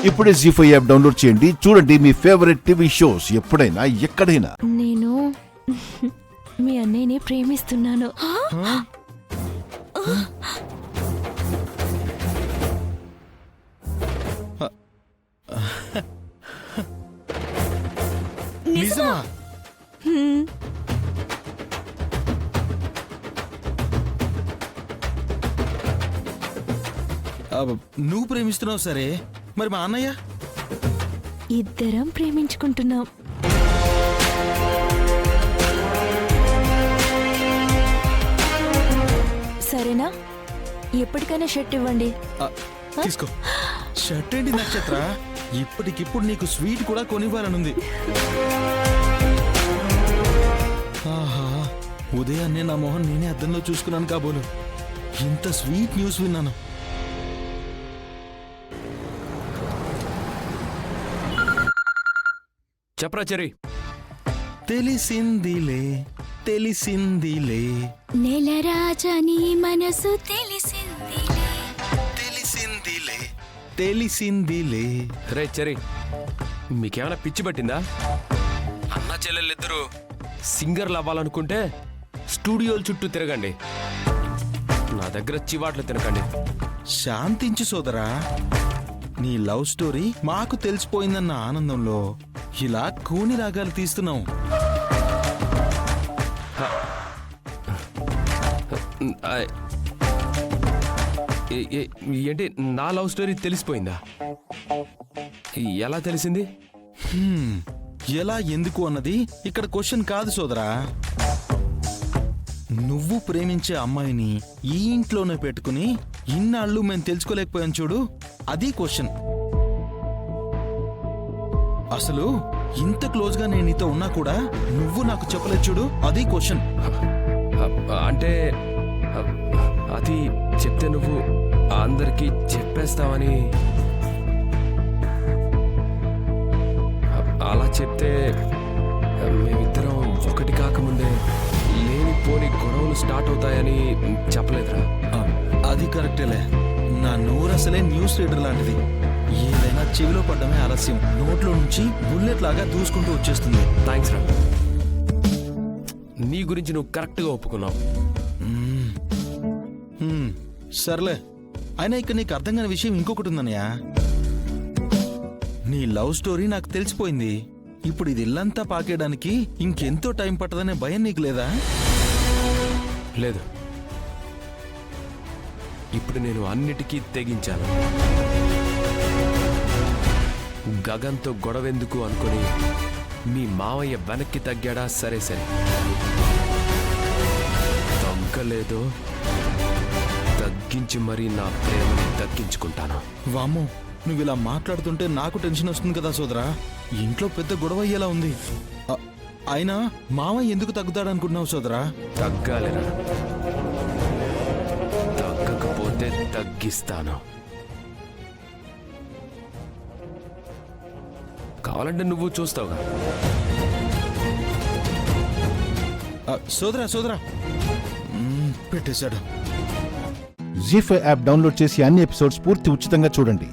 ఇప్పుడే జీ5 app download చేయండి. చూడండి మీ ఫేవరెట్ టీవీ షోస్ ఎప్పుడైనా ఎక్కడైనా. నేను మీ అన్నయ్యని ప్రేమిస్తున్నాను. నిజమా? నువ్వు ప్రేమిస్తున్నావు సరే, మరి మా అన్నయ్య? ఇద్దరం ప్రేమించుకుంటున్నాం. సరేనా? ఎప్పటికైనా షర్ట్ ఇవ్వండి. తీసుకో. షర్ట్ ఏంటి నక్షత్ర, ఇప్పటికిప్పుడు నీకు స్వీట్ కూడా కొనివ్వాలనుంది. ఆహా, ఉదయాన్నే నా మొహం నేనే అద్దంలో చూసుకున్నాను కాబోలు. ఇంత స్వీట్ న్యూస్ విన్నాను. చెప్పరా చెరి. తెలిసిందిలే తెలిసిందిలే నెలరాజని మనసు తెలిసిందిలే. తెలిసిందిలే తెలిసిందిలే. రే చెరి, మీకేమైనా పిచ్చి పట్టిందా? అన్న చెల్లెళ్ళిద్దరూ సింగర్లు అవ్వాలనుకుంటే స్టూడియోల చుట్టూ తిరగండి, నా దగ్గర చివాట్లు తినకండి. శాంతించు సోదరా, నీ లవ్ స్టోరీ మాకు తెలిసిపోయిందన్న ఆనందంలో ఇలా కూని రాగాలు తీస్తున్నావు. ఏంటి, నా లవ్ స్టోరీ తెలిసిపోయిందా? ఎలా తెలిసింది? ఎలా ఎందుకు అన్నది ఇక్కడ క్వశ్చన్ కాదు సోదరా. నువ్వు ప్రేమించే అమ్మాయిని ఈ ఇంట్లోనే పెట్టుకుని ఇన్నాళ్ళు మేము తెలుసుకోలేకపోయాం చూడు, అది క్వశ్చన్. అసలు ఇంత క్లోజ్ గా నేను నీతో ఉన్నా కూడా నువ్వు నాకు చెప్పలేదు చూడు, అది క్వశ్చన్. అంటే అది చెప్తే నువ్వు అందరికీ చెప్పేస్తావని. అలా చెప్తే మేమిద్దరం ఒకటి కాకముందే లేనిపోని గొడవలు స్టార్ట్ అవుతాయని చెప్పలేదురా. అది కరెక్టేలే, నా నోరు అసలే న్యూస్ రీడర్ లాంటిది. ఏదైనా చెవిలో పడ్డమే ఆలస్యం, నోట్లో నుంచి బుల్లెట్ లాగా దూసుకుంటూ వచ్చేస్తుంది. థ్యాంక్స్ రా, నీ గురించి నువ్వు కరెక్ట్గా ఒప్పుకున్నావు. సర్లే, అయినా ఇక్కడ నీకు అర్థం కాని విషయం ఇంకొకటి ఉందన్నయ్య. నీ లవ్ స్టోరీ నాకు తెలిసిపోయింది. ఇప్పుడు ఇది ఇల్లంతా పాకేయడానికి ఇంకెంతో టైం పట్టదనే భయం నీకు లేదా? లేదు, ఇప్పుడు నేను అన్నిటికీ తెగించాను. గగన్తో గొడవెందుకు అనుకుని మీ మావయ్య వెనక్కి తగ్గాడా? సరే సరే, తగ్గలేదో తగ్గించి మరీ నా ప్రేమని తగ్గించుకుంటాను. వామ్మో, నువ్వు ఇలా మాట్లాడుతుంటే నాకు టెన్షన్ వస్తుంది కదా సోదరా. ఇంట్లో పెద్ద గొడవ అయ్యేలా ఉంది. అయినా మావయ్య ఎందుకు తగ్గుతాడనుకుంటున్నావు సోదరా? తగ్గాలిరా, తగ్గకపోతే తగ్గిస్తాను. కావాలంటే నువ్వు చూస్తావుగా. సోదరా సోదరా, పెట్టేశాడు. జీ5 యాప్ డౌన్లోడ్ చేసి అన్ని ఎపిసోడ్స్ పూర్తి ఉచితంగా చూడండి.